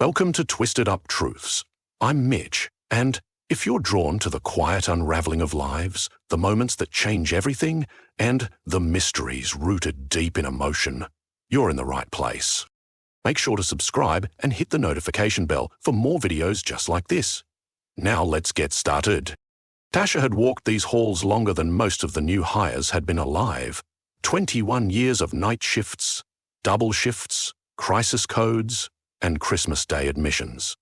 Welcome to TwistedUp Truths. I'm Mitch, and if you're drawn to the quiet unraveling of lives, the moments that change everything, and the mysteries rooted deep in emotion, you're in the right place. Make sure to subscribe and hit the notification bell for more videos just like this. Now let's get started. Tasha had walked these halls longer than most of the new hires had been alive. 21 years of night shifts, double shifts, crisis codes, and Christmas Day admissions.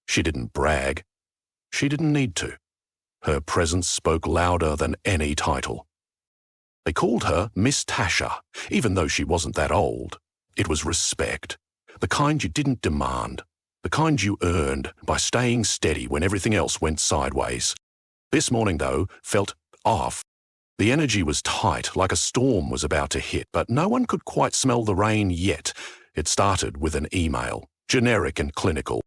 She didn't brag. She didn't need to. Her presence spoke louder than any title. They called her Miss Tasha, even though she wasn't that old. It was respect, the kind you didn't demand, the kind you earned by staying steady when everything else went sideways. This morning, though, felt off. The energy was tight, like a storm was about to hit, but no one could quite smell the rain yet. It started with an email, generic and clinical.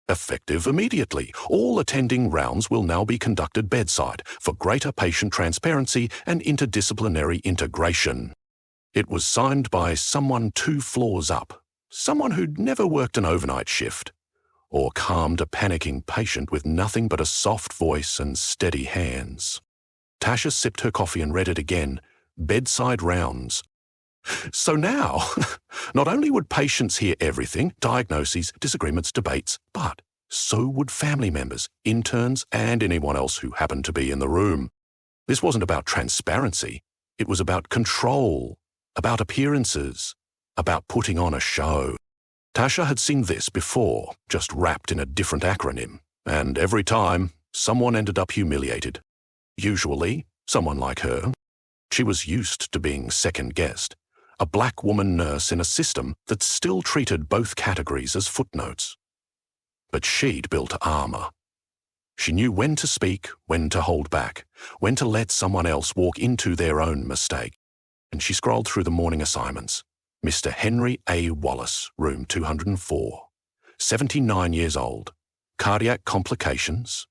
Effective immediately. All attending rounds will now be conducted bedside for greater patient transparency and interdisciplinary integration. It was signed by someone 2 floors up, someone who'd never worked an overnight shift, or calmed a panicking patient with nothing but a soft voice and steady hands. Tasha sipped her coffee and read it again. Bedside rounds. So now, not only would patients hear everything, diagnoses, disagreements, debates, but so would family members, interns, and anyone else who happened to be in the room. This wasn't about transparency. It was about control, about appearances, about putting on a show. Tasha had seen this before, just wrapped in a different acronym, and every time, someone ended up humiliated. Usually, someone like her. She was used to being second-guessed, a black woman nurse in a system that still treated both categories as footnotes. But she'd built armor. She knew when to speak, when to hold back, when to let someone else walk into their own mistake. And she scrolled through the morning assignments. Mr. Henry A. Wallace, room 204, 79 years old, cardiac complications,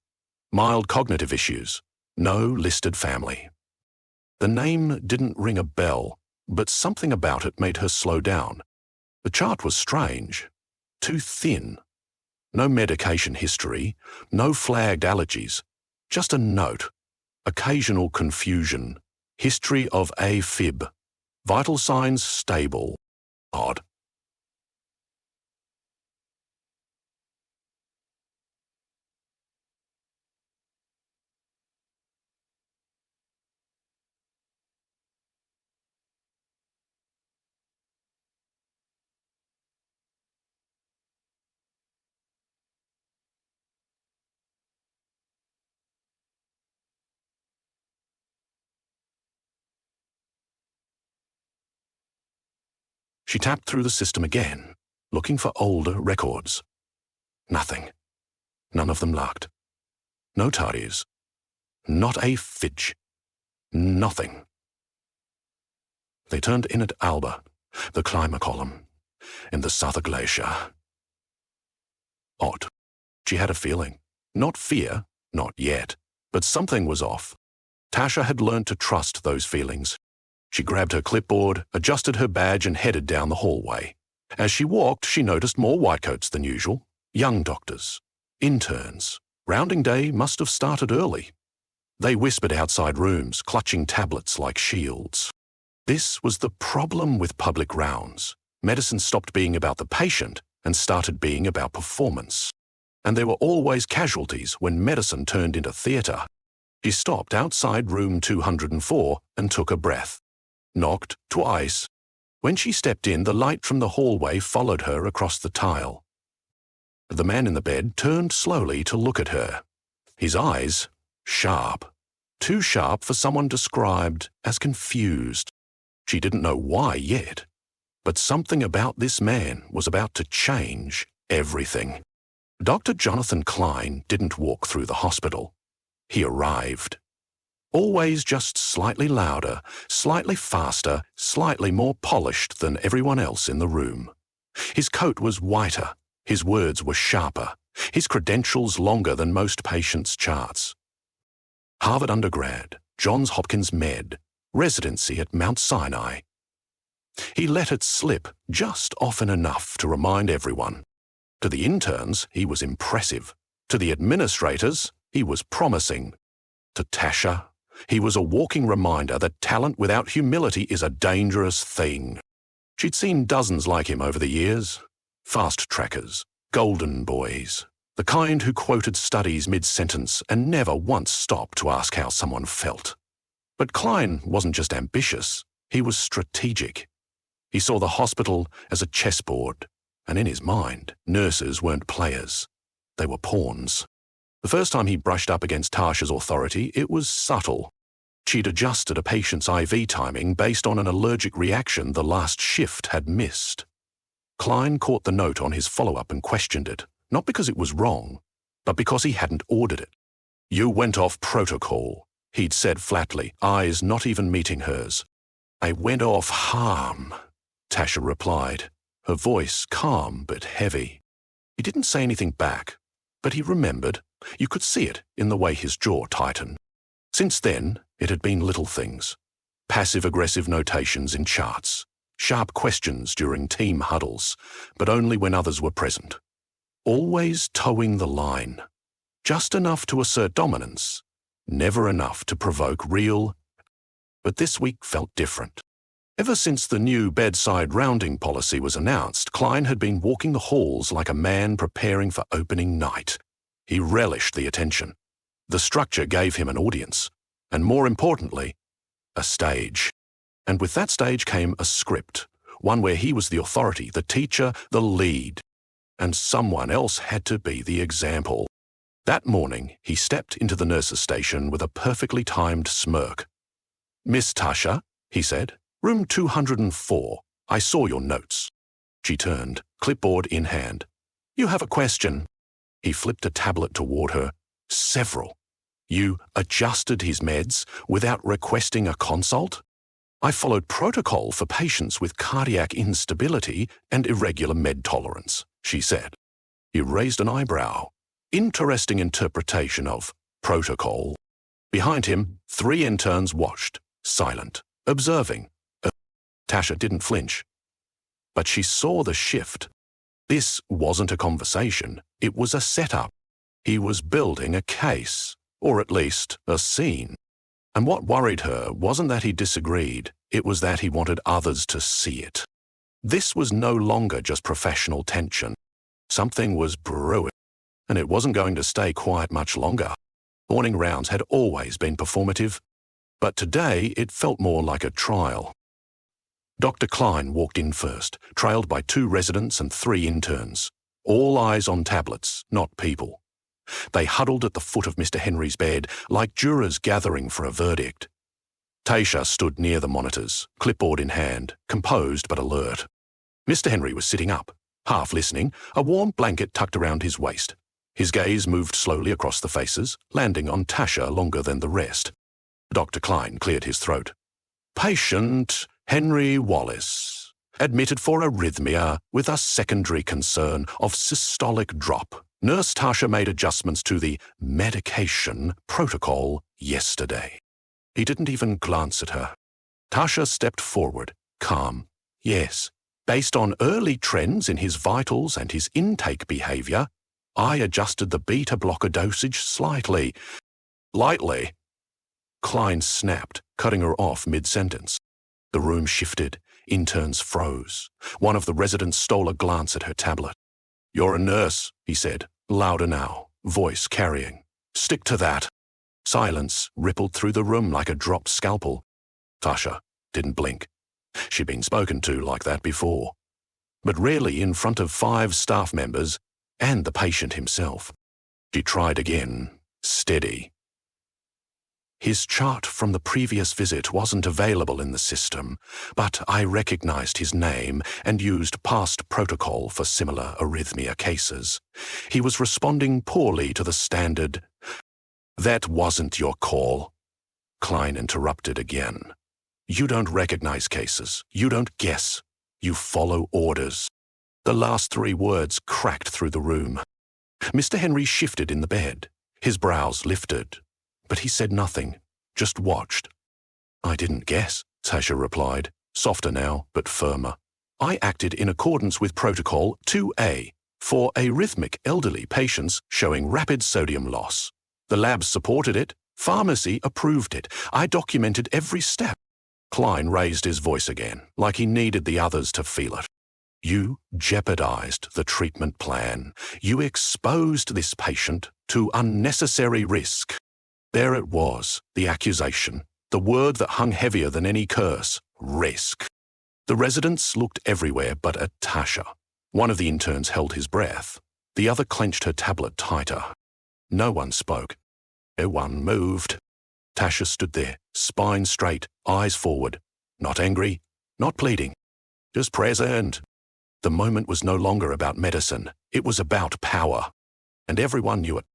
mild cognitive issues, no listed family. The name didn't ring a bell, but something about it made her slow down. The chart was strange, too thin. No medication history, no flagged allergies, just a note. Occasional confusion, history of AFib, vital signs stable. Odd. She tapped through the system again, looking for older records. Nothing. None of them lucked. No tardies. Not a fidge. Nothing. They turned in at Alba, the climber column, in the Souther Glacier. Odd. She had a feeling. Not fear, not yet, but something was off. Tasha had learned to trust those feelings. She grabbed her clipboard, adjusted her badge, and headed down the hallway. As she walked, she noticed more whitecoats than usual. Young doctors. Interns. Rounding day must have started early. They whispered outside rooms, clutching tablets like shields. This was the problem with public rounds. Medicine stopped being about the patient and started being about performance. And there were always casualties when medicine turned into theatre. She stopped outside room 204 and took a breath. Knocked twice. When she stepped in, the light from the hallway followed her across the tile. The man in the bed turned slowly to look at her. His eyes, sharp. Too sharp for someone described as confused. She didn't know why yet, but something about this man was about to change everything. Dr. Jonathan Klein didn't walk through the hospital. He arrived. Always just slightly louder, slightly faster, slightly more polished than everyone else in the room. His coat was whiter, his words were sharper, his credentials longer than most patients' charts. Harvard undergrad, Johns Hopkins Med, residency at Mount Sinai. He let it slip just often enough to remind everyone. To the interns, he was impressive. To the administrators, he was promising. To Tasha, he was a walking reminder that talent without humility is a dangerous thing. She'd seen dozens like him over the years. Fast trackers, golden boys, the kind who quoted studies mid-sentence and never once stopped to ask how someone felt. But Klein wasn't just ambitious, he was strategic. He saw the hospital as a chessboard, and in his mind, nurses weren't players. They were pawns. The first time he brushed up against Tasha's authority, it was subtle. She'd adjusted a patient's IV timing based on an allergic reaction the last shift had missed. Klein caught the note on his follow-up and questioned it, not because it was wrong, but because he hadn't ordered it. "You went off protocol," he'd said flatly, eyes not even meeting hers. "I went off harm," Tasha replied, her voice calm but heavy. He didn't say anything back, but he remembered. You could see it in the way his jaw tightened. Since then, it had been little things. Passive-aggressive notations in charts, sharp questions during team huddles, but only when others were present. Always towing the line. Just enough to assert dominance, never enough to provoke real. But this week felt different. Ever since the new bedside rounding policy was announced, Klein had been walking the halls like a man preparing for opening night. He relished the attention. The structure gave him an audience, and more importantly, a stage. And with that stage came a script, one where he was the authority, the teacher, the lead. And someone else had to be the example. That morning, he stepped into the nurse's station with a perfectly timed smirk. "Miss Tasha," he said, "room 204. I saw your notes." She turned, clipboard in hand. "You have a question." He flipped a tablet toward her. "Several. You adjusted his meds without requesting a consult?" "I followed protocol for patients with cardiac instability and irregular med tolerance," she said. He raised an eyebrow. Interesting interpretation of protocol. Behind him, 3 interns watched, silent, observing. Tasha didn't flinch. But she saw the shift. This wasn't a conversation. It was a setup. He was building a case, or at least a scene. And what worried her wasn't that he disagreed, it was that he wanted others to see it. This was no longer just professional tension. Something was brewing, and it wasn't going to stay quiet much longer. Morning rounds had always been performative, but today it felt more like a trial. Dr. Klein walked in first, trailed by 2 residents and 3 interns. All eyes on tablets, not people. They huddled at the foot of Mr. Henry's bed like jurors gathering for a verdict. Tasha stood near the monitors, clipboard in hand, composed but alert. Mr. Henry was sitting up, half listening, a warm blanket tucked around his waist. His gaze moved slowly across the faces, landing on Tasha longer than the rest. Dr. Klein cleared his throat. "Patient Henry Wallace, admitted for arrhythmia with a secondary concern of systolic drop. Nurse Tasha made adjustments to the medication protocol yesterday." He didn't even glance at her. Tasha stepped forward, calm. "Yes, based on early trends in his vitals and his intake behavior, I adjusted the beta blocker dosage slightly." "Lightly?" Klein snapped, cutting her off mid-sentence. The room shifted. Interns froze. One of the residents stole a glance at her tablet. "You're a nurse," he said, louder now, voice carrying. "Stick to that." Silence rippled through the room like a dropped scalpel. Tasha didn't blink. She'd been spoken to like that before, but rarely in front of 5 staff members and the patient himself. She tried again, steady. "His chart from the previous visit wasn't available in the system, but I recognized his name and used past protocol for similar arrhythmia cases. He was responding poorly to the standard." "That wasn't your call," Klein interrupted again. "You don't recognize cases. You don't guess. You follow orders." The last 3 words cracked through the room. Mr. Henry shifted in the bed. His brows lifted. But he said nothing, just watched. "I didn't guess," Tasha replied, softer now but firmer. "I acted in accordance with Protocol 2A, for arrhythmic elderly patients showing rapid sodium loss. The labs supported it. Pharmacy approved it. I documented every step. Klein raised his voice again, like he needed the others to feel it. You jeopardized the treatment plan. You exposed this patient to unnecessary risk. There it was, the accusation, the word that hung heavier than any curse, risk. The residents looked everywhere but at Tasha. One of the interns held his breath. The other clenched her tablet tighter. No one spoke. No one moved. Tasha stood there, spine straight, eyes forward. Not angry, not pleading, just present. The moment was no longer about medicine. It was about power. And everyone knew it.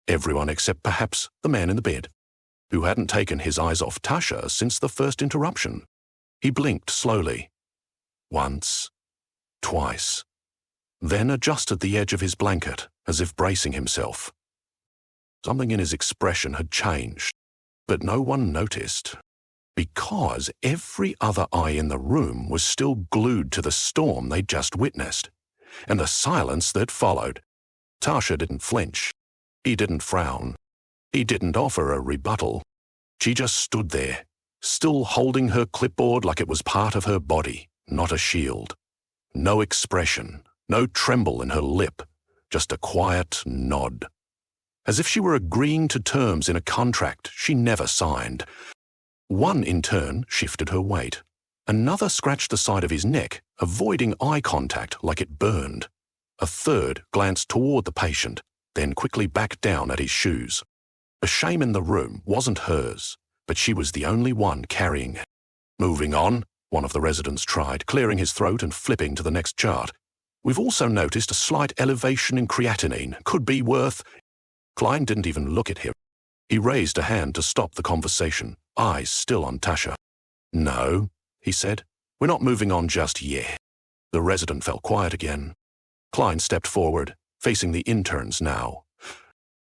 Everyone except perhaps the man in the bed, who hadn't taken his eyes off Tasha since the first interruption. He blinked slowly. Once, twice, then adjusted the edge of his blanket as if bracing himself. Something in his expression had changed, but no one noticed, because every other eye in the room was still glued to the storm they'd just witnessed, and the silence that followed. Tasha didn't flinch. He didn't frown. He didn't offer a rebuttal. She just stood there, still holding her clipboard like it was part of her body, not a shield. No expression, no tremble in her lip, just a quiet nod. As if she were agreeing to terms in a contract she never signed. One in turn shifted her weight. Another scratched the side of his neck, avoiding eye contact like it burned. A third glanced toward the patient, then quickly back down at his shoes. The shame in the room wasn't hers, but she was the only one carrying it. Moving on, one of the residents tried, clearing his throat and flipping to the next chart. We've also noticed a slight elevation in creatinine. Could be worth... Klein didn't even look at him. He raised a hand to stop the conversation, eyes still on Tasha. No, he said. We're not moving on just yet. The resident fell quiet again. Klein stepped forward, facing the interns now.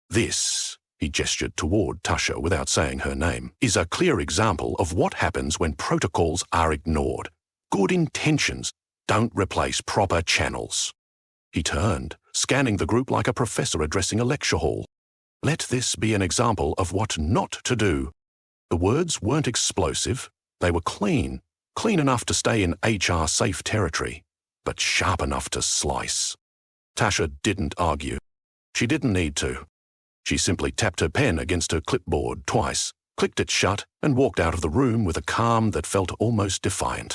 This, he gestured toward Tasha without saying her name, is a clear example of what happens when protocols are ignored. Good intentions don't replace proper channels. He turned, scanning the group like a professor addressing a lecture hall. Let this be an example of what not to do. The words weren't explosive. They were clean enough to stay in HR-safe territory, but sharp enough to slice. Tasha didn't argue. She didn't need to. She simply tapped her pen against her clipboard twice, clicked it shut, and walked out of the room with a calm that felt almost defiant.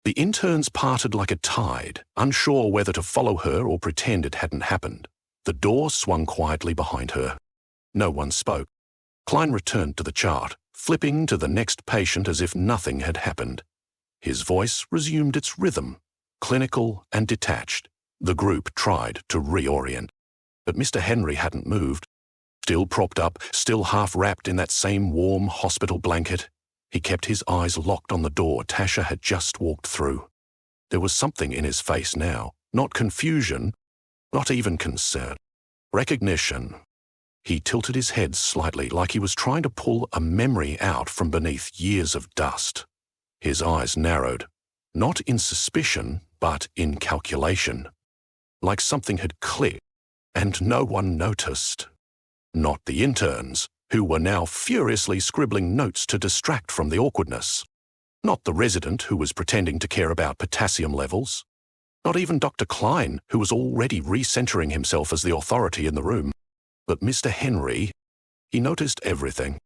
The interns parted like a tide, unsure whether to follow her or pretend it hadn't happened. The door swung quietly behind her. No one spoke. Klein returned to the chart, flipping to the next patient as if nothing had happened. His voice resumed its rhythm, clinical and detached. The group tried to reorient. But Mr. Henry hadn't moved. Still propped up, still half wrapped in that same warm hospital blanket. He kept his eyes locked on the door Tasha had just walked through. There was something in his face now, not confusion, not even concern. Recognition. He tilted his head slightly like he was trying to pull a memory out from beneath years of dust. His eyes narrowed, not in suspicion, but in calculation. Like something had clicked, and no one noticed. Not the interns, who were now furiously scribbling notes to distract from the awkwardness. Not the resident who was pretending to care about potassium levels. Not even Dr. Klein, who was already recentering himself as the authority in the room. But Mr. Henry, he noticed everything.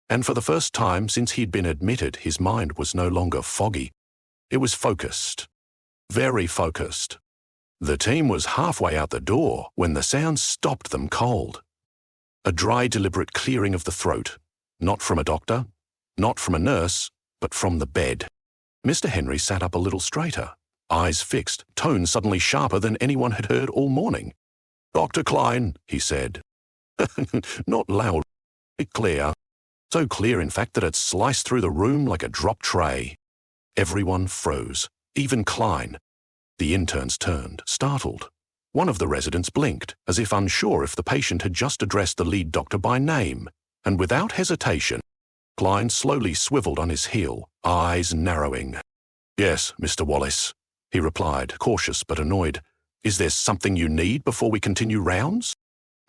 And for the first time since he'd been admitted, his mind was no longer foggy. It was focused. Very focused. The team was halfway out the door when the sound stopped them cold. A dry, deliberate clearing of the throat, not from a doctor, not from a nurse, but from the bed. Mr. Henry sat up a little straighter, eyes fixed, tone suddenly sharper than anyone had heard all morning. "Dr. Klein," he said. Not loud, clear. So clear, in fact, that it sliced through the room like a drop tray. Everyone froze, even Klein. The interns turned, startled. One of the residents blinked, as if unsure if the patient had just addressed the lead doctor by name, and without hesitation, Klein slowly swiveled on his heel, eyes narrowing. "Yes, Mr. Wallace," he replied, cautious but annoyed. Is there something you need before we continue rounds?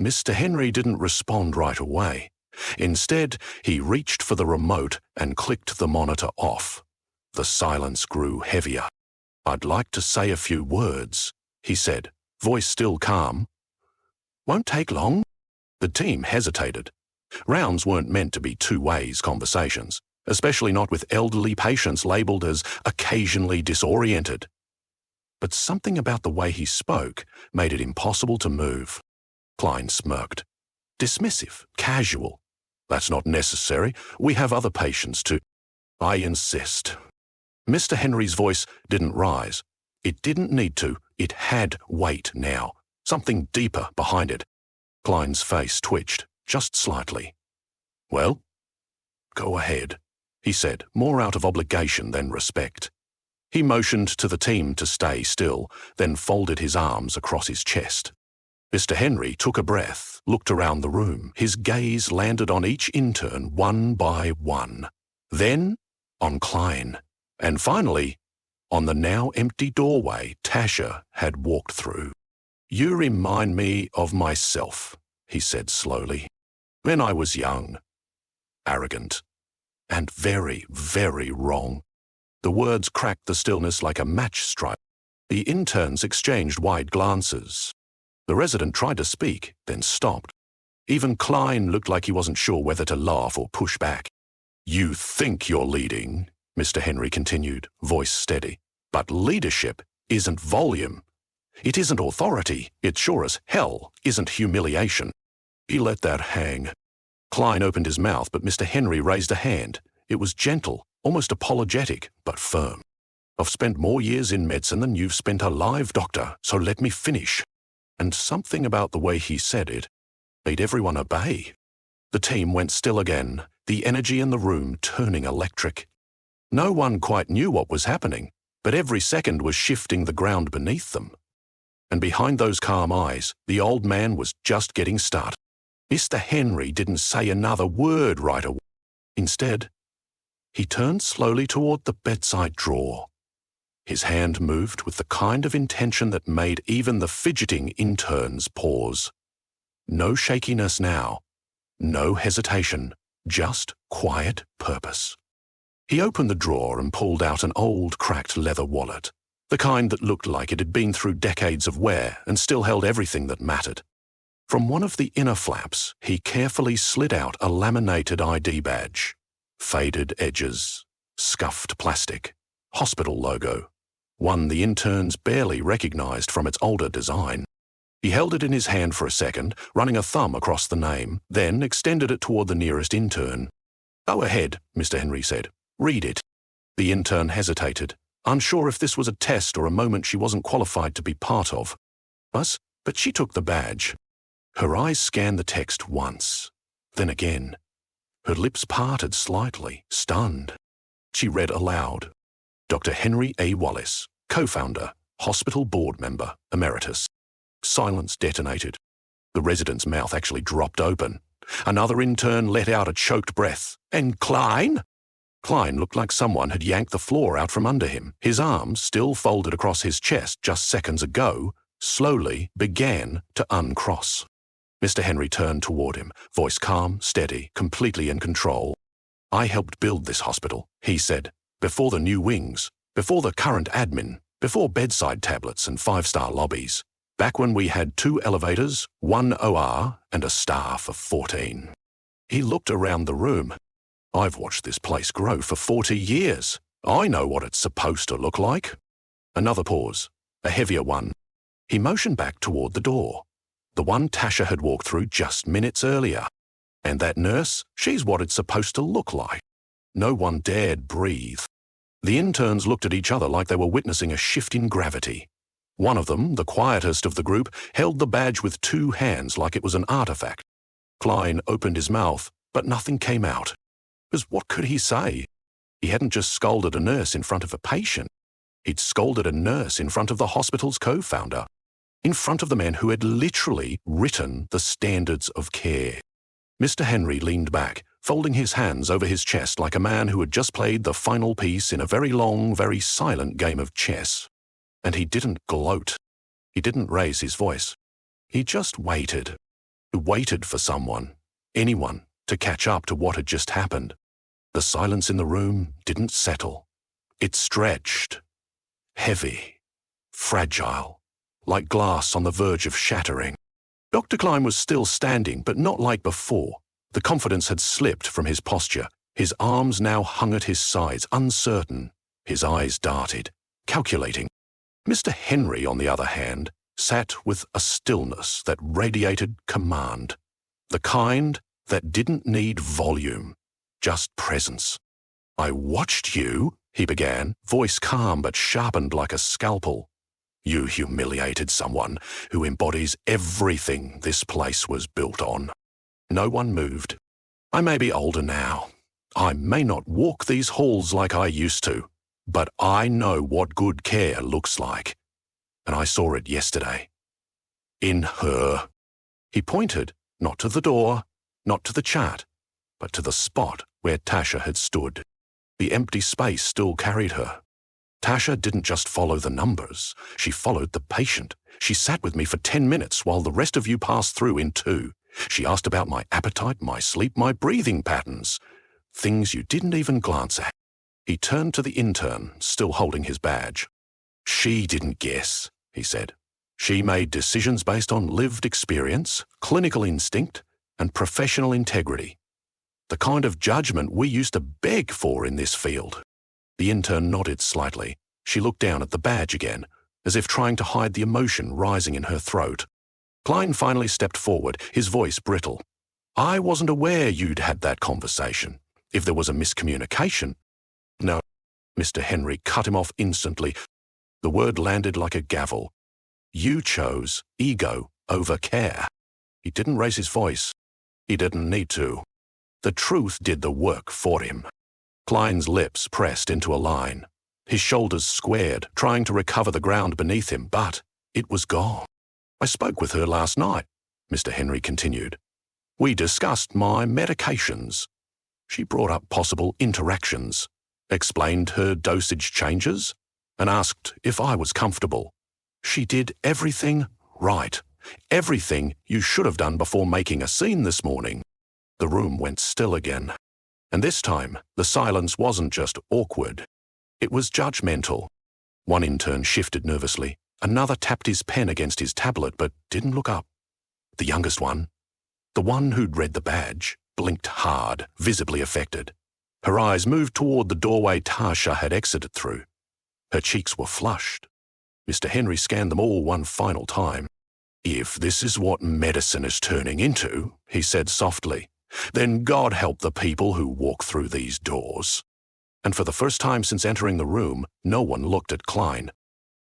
Mr. Henry didn't respond right away. Instead, he reached for the remote and clicked the monitor off. The silence grew heavier. "I'd like to say a few words," he said, voice still calm. "Won't take long." The team hesitated. Rounds weren't meant to be two-ways conversations, especially not with elderly patients labelled as occasionally disoriented. But something about the way he spoke made it impossible to move. Klein smirked. Dismissive, casual. "That's not necessary. We have other patients to—" "I insist." Mr. Henry's voice didn't rise. It didn't need to. It had weight now. Something deeper behind it. Klein's face twitched, just slightly. "Well, go ahead," he said, more out of obligation than respect. He motioned to the team to stay still, then folded his arms across his chest. Mr. Henry took a breath, looked around the room. His gaze landed on each intern one by one. Then on Klein. And finally, on the now empty doorway Tasha had walked through. "You remind me of myself," he said slowly. "When I was young, arrogant, and very, very wrong." The words cracked the stillness like a match strike. The interns exchanged wide glances. The resident tried to speak, then stopped. Even Klein looked like he wasn't sure whether to laugh or push back. "You think you're leading," Mr. Henry continued, voice steady. "But leadership isn't volume. It isn't authority. It sure as hell isn't humiliation." He let that hang. Klein opened his mouth, but Mr. Henry raised a hand. It was gentle, almost apologetic, but firm. "I've spent more years in medicine than you've spent alive, doctor, so let me finish." And something about the way he said it made everyone obey. The team went still again, the energy in the room turning electric. No one quite knew what was happening, but every second was shifting the ground beneath them. And behind those calm eyes, the old man was just getting started. Mr. Henry didn't say another word right away. Instead, he turned slowly toward the bedside drawer. His hand moved with the kind of intention that made even the fidgeting interns pause. No shakiness now, no hesitation, just quiet purpose. He opened the drawer and pulled out an old, cracked leather wallet, the kind that looked like it had been through decades of wear and still held everything that mattered. From one of the inner flaps, he carefully slid out a laminated ID badge. Faded edges, scuffed plastic, hospital logo, one the interns barely recognized from its older design. He held it in his hand for a second, running a thumb across the name, then extended it toward the nearest intern. "Go ahead," Mr. Henry said. "Read it." The intern hesitated, unsure if this was a test or a moment she wasn't qualified to be part of. But she took the badge. Her eyes scanned the text once, then again. Her lips parted slightly, stunned. She read aloud. "Dr. Henry A. Wallace, co-founder, hospital board member, emeritus." Silence detonated. The resident's mouth actually dropped open. Another intern let out a choked breath. "And Klein?" Klein looked like someone had yanked the floor out from under him. His arms, still folded across his chest just seconds ago, slowly began to uncross. Mr. Henry turned toward him, voice calm, steady, completely in control. "I helped build this hospital," he said, "before the new wings, before the current admin, before bedside tablets and five-star lobbies, back when we had 2 elevators, 1 OR, and a staff of 14. He looked around the room. "I've watched this place grow for 40 years. I know what it's supposed to look like." Another pause, a heavier one. He motioned back toward the door. The one Tasha had walked through just minutes earlier. "And that nurse, she's what it's supposed to look like." No one dared breathe. The interns looked at each other like they were witnessing a shift in gravity. One of them, the quietest of the group, held the badge with 2 hands like it was an artifact. Klein opened his mouth, but nothing came out. Because what could he say? He hadn't just scolded a nurse in front of a patient. He'd scolded a nurse in front of the hospital's co-founder, in front of the man who had literally written the standards of care. Mr. Henry leaned back, folding his hands over his chest like a man who had just played the final piece in a very long, very silent game of chess. And he didn't gloat. He didn't raise his voice. He just waited. He waited for someone, anyone, to catch up to what had just happened. The silence in the room didn't settle. It stretched. Heavy. Fragile. Like glass on the verge of shattering. Dr. Klein was still standing, but not like before. The confidence had slipped from his posture. His arms now hung at his sides, uncertain. His eyes darted, calculating. Mr. Henry, on the other hand, sat with a stillness that radiated command. The kind that didn't need volume, just presence. "I watched you," he began, voice calm but sharpened like a scalpel. "You humiliated someone who embodies everything this place was built on." No one moved. "I may be older now. I may not walk these halls like I used to, but I know what good care looks like. And I saw it yesterday. In her." He pointed, not to the door, not to the chart, but to the spot where Tasha had stood. The empty space still carried her. Tasha didn't just follow the numbers. She followed the patient. She sat with me for 10 minutes while the rest of you passed through in 2. She asked about my appetite, my sleep, my breathing patterns. Things you didn't even glance at. He turned to the intern, still holding his badge. "She didn't guess," he said. "She made decisions based on lived experience, clinical instinct, and professional integrity. The kind of judgment we used to beg for in this field." The intern nodded slightly. She looked down at the badge again, as if trying to hide the emotion rising in her throat. Klein finally stepped forward, his voice brittle. "I wasn't aware you'd had that conversation. If there was a miscommunication—" "No," Mr. Henry cut him off instantly. The word landed like a gavel. "You chose ego over care." He didn't raise his voice. He didn't need to. The truth did the work for him. Klein's lips pressed into a line. His shoulders squared, trying to recover the ground beneath him, but it was gone. "I spoke with her last night," Mr. Henry continued. "We discussed my medications. She brought up possible interactions, explained her dosage changes, and asked if I was comfortable. She did everything right. Everything you should have done before making a scene this morning." The room went still again. And this time, the silence wasn't just awkward. It was judgmental. One intern shifted nervously. Another tapped his pen against his tablet but didn't look up. The youngest one, the one who'd read the badge, blinked hard, visibly affected. Her eyes moved toward the doorway Tasha had exited through. Her cheeks were flushed. Mr. Henry scanned them all one final time. "If this is what medicine is turning into," he said softly, "then God help the people who walk through these doors." And for the first time since entering the room, no one looked at Klein.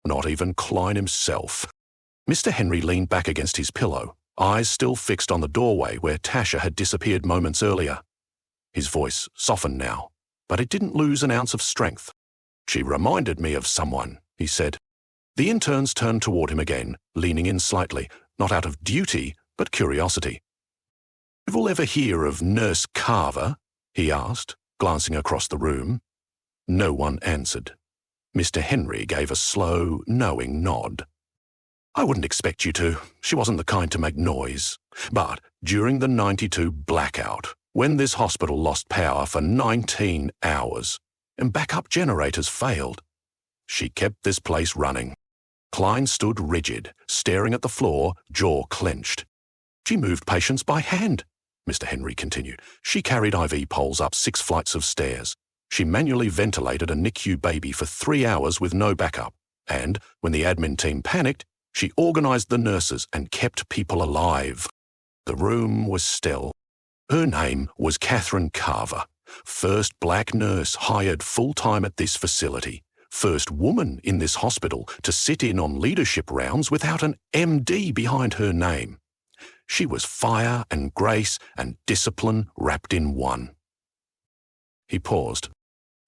Not even Klein himself. Mr. Henry leaned back against his pillow, eyes still fixed on the doorway where Tasha had disappeared moments earlier. His voice softened now, but it didn't lose an ounce of strength. "She reminded me of someone," he said. The interns turned toward him again, leaning in slightly, not out of duty, but curiosity. "You will ever hear of Nurse Carver?" he asked, glancing across the room. No one answered. Mr. Henry gave a slow, knowing nod. "I wouldn't expect you to. She wasn't the kind to make noise. But during the 92 blackout, when this hospital lost power for 19 hours and backup generators failed, she kept this place running." Klein stood rigid, staring at the floor, jaw clenched. "She moved patients by hand," Mr. Henry continued. "She carried IV poles up 6 flights of stairs. She manually ventilated a NICU baby for 3 hours with no backup. And when the admin team panicked, she organized the nurses and kept people alive." The room was still. Her name was Catherine Carver, first black nurse hired full-time at this facility, first woman in this hospital to sit in on leadership rounds without an MD behind her name. She was fire and grace and discipline wrapped in one. He paused.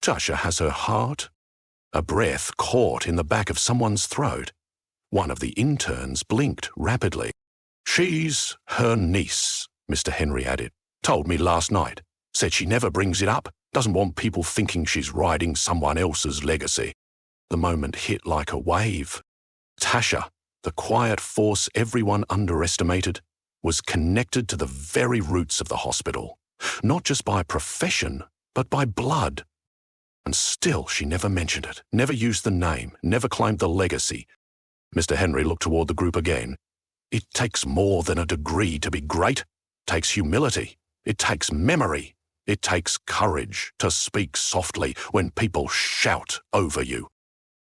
"Tasha has her heart." A breath caught in the back of someone's throat. One of the interns blinked rapidly. "She's her niece," Mr. Henry added. "Told me last night. Said she never brings it up. Doesn't want people thinking she's riding someone else's legacy." The moment hit like a wave. Tasha, the quiet force everyone underestimated, was connected to the very roots of the hospital, not just by profession, but by blood. And still she never mentioned it, never used the name, never claimed the legacy. Mr. Henry looked toward the group again. It takes more than a degree to be great. It takes humility. It takes memory. It takes courage to speak softly when people shout over you.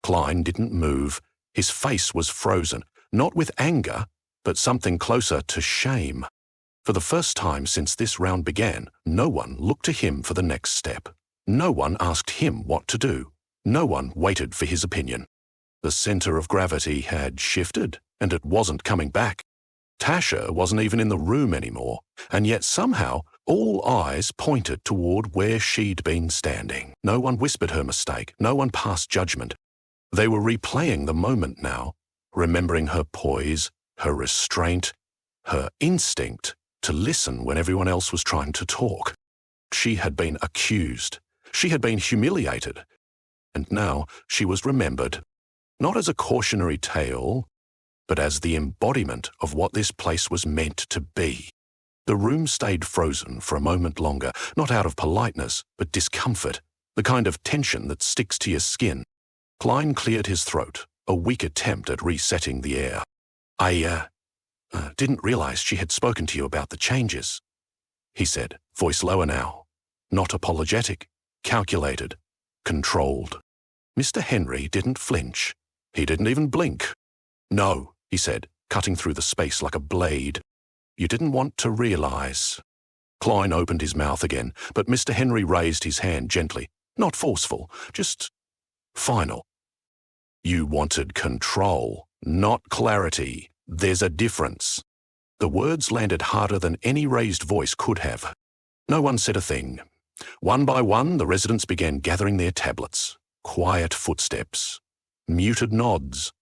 Klein didn't move. His face was frozen, not with anger, but something closer to shame. For the first time since this round began, no one looked to him for the next step. No one asked him what to do. No one waited for his opinion. The center of gravity had shifted, and it wasn't coming back. Tasha wasn't even in the room anymore, and yet somehow all eyes pointed toward where she'd been standing. No one whispered her mistake. No one passed judgment. They were replaying the moment now, remembering her poise, her restraint, her instinct to listen when everyone else was trying to talk. She had been accused. She had been humiliated. And now she was remembered, not as a cautionary tale, but as the embodiment of what this place was meant to be. The room stayed frozen for a moment longer, not out of politeness, but discomfort, the kind of tension that sticks to your skin. Klein cleared his throat, a weak attempt at resetting the air. I didn't realize she had spoken to you about the changes, he said, voice lower now. Not apologetic, calculated, controlled. Mr. Henry didn't flinch. He didn't even blink. No, he said, cutting through the space like a blade. You didn't want to realize. Klein opened his mouth again, but Mr. Henry raised his hand gently, not forceful, just final. You wanted control, not clarity. There's a difference. The words landed harder than any raised voice could have. No one said a thing. One by one, the residents began gathering their tablets. Quiet footsteps. Muted nods.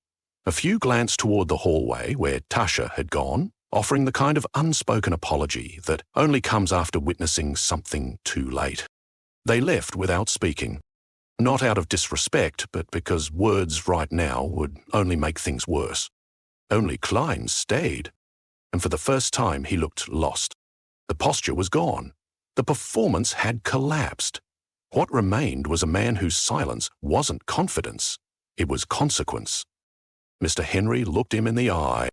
A few glanced toward the hallway where Tasha had gone, offering the kind of unspoken apology that only comes after witnessing something too late. They left without speaking. Not out of disrespect, but because words right now would only make things worse. Only Klein stayed, and for the first time he looked lost. The posture was gone. The performance had collapsed. What remained was a man whose silence wasn't confidence. It was consequence. Mr. Henry looked him in the eye.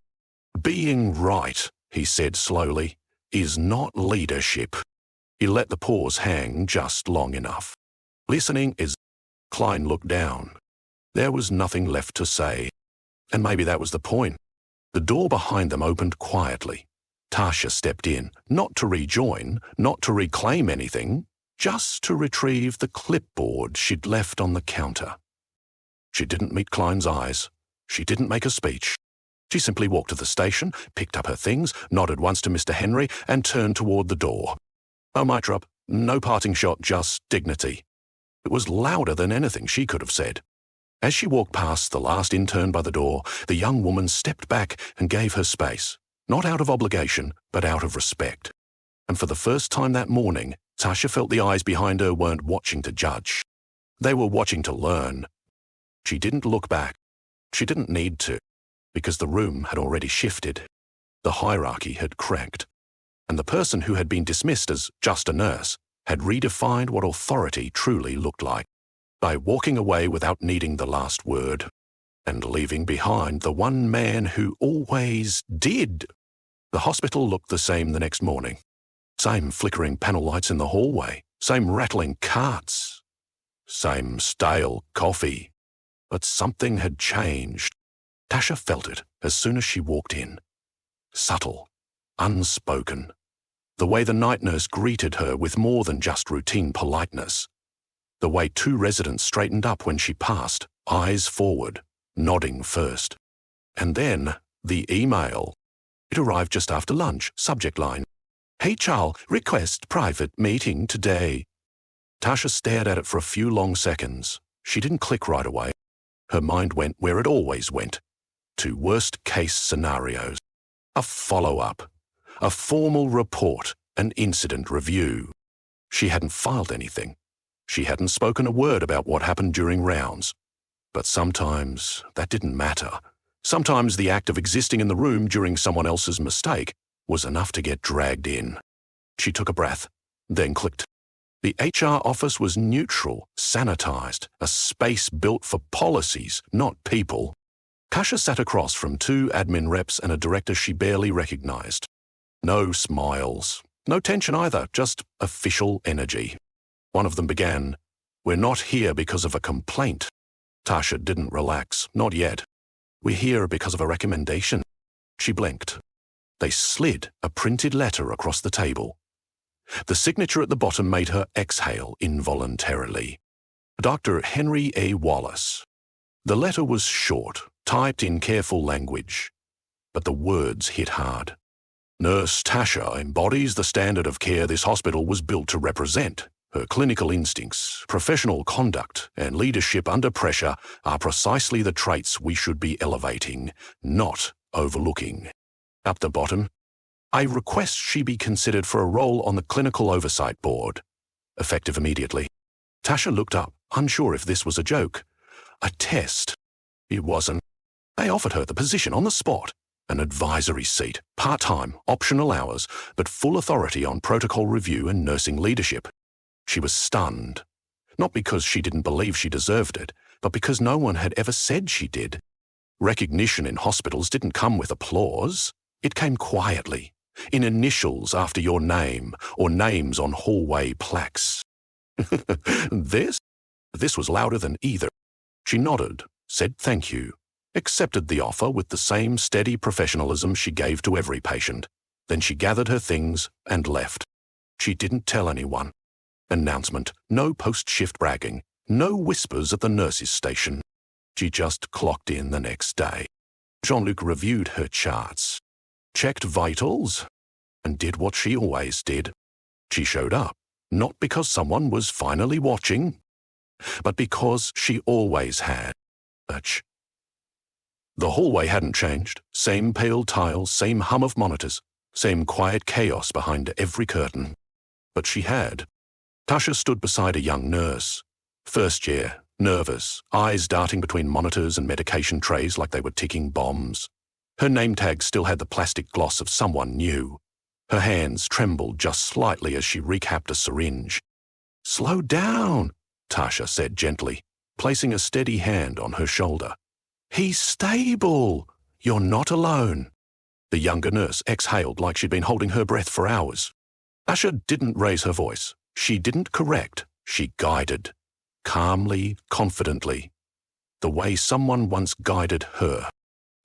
Being right, he said slowly, is not leadership. He let the pause hang just long enough. Listening is... Klein looked down. There was nothing left to say. And maybe that was the point. The door behind them opened quietly. Tasha stepped in, not to rejoin, not to reclaim anything, just to retrieve the clipboard she'd left on the counter. She didn't meet Klein's eyes. She didn't make a speech. She simply walked to the station, picked up her things, nodded once to Mr. Henry, and turned toward the door. No mic drop, no parting shot, just dignity. It was louder than anything she could have said. As she walked past the last intern by the door, the young woman stepped back and gave her space, not out of obligation, but out of respect. And for the first time that morning, Tasha felt the eyes behind her weren't watching to judge. They were watching to learn. She didn't look back. She didn't need to, because the room had already shifted. The hierarchy had cracked, and the person who had been dismissed as just a nurse had redefined what authority truly looked like, by walking away without needing the last word, and leaving behind the one man who always did. The hospital looked the same the next morning. Same flickering panel lights in the hallway, same rattling carts, same stale coffee. But something had changed. Tasha felt it as soon as she walked in. Subtle, unspoken. The way the night nurse greeted her with more than just routine politeness. The way two residents straightened up when she passed, eyes forward, nodding first. And then the email. It arrived just after lunch, subject line. Hey Charles, request private meeting today. Tasha stared at it for a few long seconds. She didn't click right away. Her mind went where it always went, to worst-case scenarios. A follow-up, a formal report, an incident review. She hadn't filed anything. She hadn't spoken a word about what happened during rounds. But sometimes that didn't matter. Sometimes the act of existing in the room during someone else's mistake was enough to get dragged in. She took a breath, then clicked. The HR office was neutral, sanitized, a space built for policies, not people. Tasha sat across from two admin reps and a director she barely recognized. No smiles, no tension either, just official energy. One of them began, "We're not here because of a complaint." Tasha didn't relax, not yet. "We're here because of a recommendation." She blinked. They slid a printed letter across the table. The signature at the bottom made her exhale involuntarily. Dr. Henry A. Wallace. The letter was short, typed in careful language, but the words hit hard. Nurse Tasha embodies the standard of care this hospital was built to represent. Her clinical instincts, professional conduct, and leadership under pressure are precisely the traits we should be elevating, not overlooking. Up the bottom, I request she be considered for a role on the Clinical Oversight Board. Effective immediately. Tasha looked up, unsure if this was a joke. A test. It wasn't. They offered her the position on the spot. An advisory seat, part-time, optional hours, but full authority on protocol review and nursing leadership. She was stunned. Not because she didn't believe she deserved it, but because no one had ever said she did. Recognition in hospitals didn't come with applause. It came quietly, in initials after your name or names on hallway plaques. This was louder than either. She nodded, said thank you, accepted the offer with the same steady professionalism she gave to every patient. Then she gathered her things and left. She didn't tell anyone. Announcement, no post-shift bragging, no whispers at the nurse's station. She just clocked in the next day. Jean-Luc reviewed her charts, checked vitals, and did what she always did. She showed up, not because someone was finally watching, but because she always had. The hallway hadn't changed. Same pale tiles, same hum of monitors, same quiet chaos behind every curtain. But she had. Tasha stood beside a young nurse. First year, nervous, eyes darting between monitors and medication trays like they were ticking bombs. Her name tag still had the plastic gloss of someone new. Her hands trembled just slightly as she recapped a syringe. "Slow down," Tasha said gently, placing a steady hand on her shoulder. "He's stable. You're not alone." The younger nurse exhaled like she'd been holding her breath for hours. Tasha didn't raise her voice. She didn't correct. She guided. Calmly, confidently. The way someone once guided her.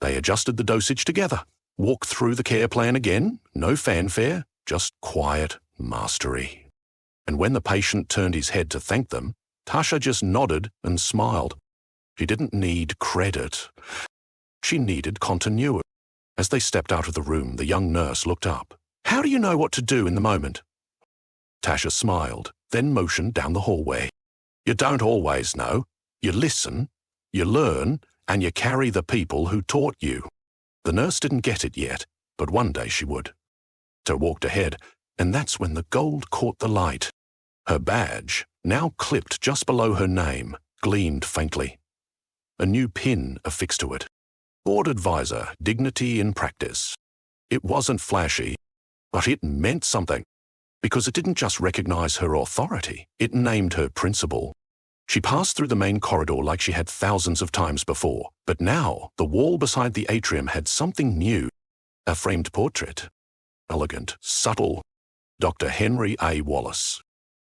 They adjusted the dosage together. Walked through the care plan again. No fanfare. Just quiet mastery. And when the patient turned his head to thank them, Tasha just nodded and smiled. She didn't need credit. She needed continuity. As they stepped out of the room, the young nurse looked up. "How do you know what to do in the moment?" Tasha smiled, then motioned down the hallway. "You don't always know. You listen, you learn, and you carry the people who taught you." The nurse didn't get it yet, but one day she would. So walked ahead, and that's when the gold caught the light. Her badge, now clipped just below her name, gleamed faintly. A new pin affixed to it. Board Advisor, Dignity in Practice. It wasn't flashy, but it meant something. Because it didn't just recognize her authority, it named her principle. She passed through the main corridor like she had thousands of times before, but now the wall beside the atrium had something new. A framed portrait. Elegant, subtle. Dr. Henry A. Wallace.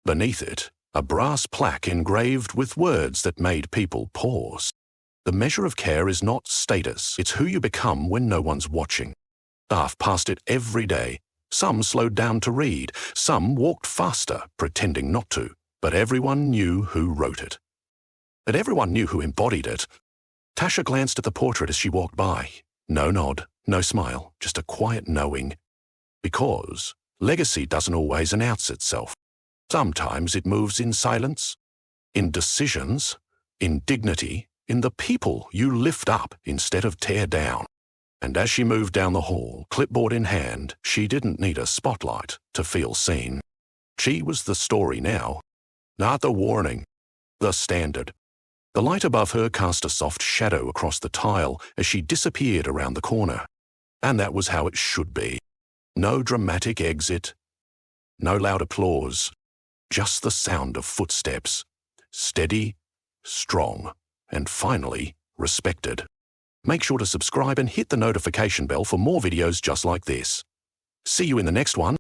Beneath it, a brass plaque engraved with words that made people pause. The measure of care is not status, it's who you become when no one's watching. Staff passed it every day. Some slowed down to read, some walked faster, pretending not to, but everyone knew who wrote it. And everyone knew who embodied it. Tasha glanced at the portrait as she walked by. No nod, no smile, just a quiet knowing. Because legacy doesn't always announce itself. Sometimes it moves in silence, in decisions, in dignity, in the people you lift up instead of tear down. And as she moved down the hall, clipboard in hand, she didn't need a spotlight to feel seen. She was the story now, not the warning, the standard. The light above her cast a soft shadow across the tile as she disappeared around the corner. And that was how it should be. No dramatic exit, no loud applause, just the sound of footsteps. Steady, strong, and finally, respected. Make sure to subscribe and hit the notification bell for more videos just like this. See you in the next one.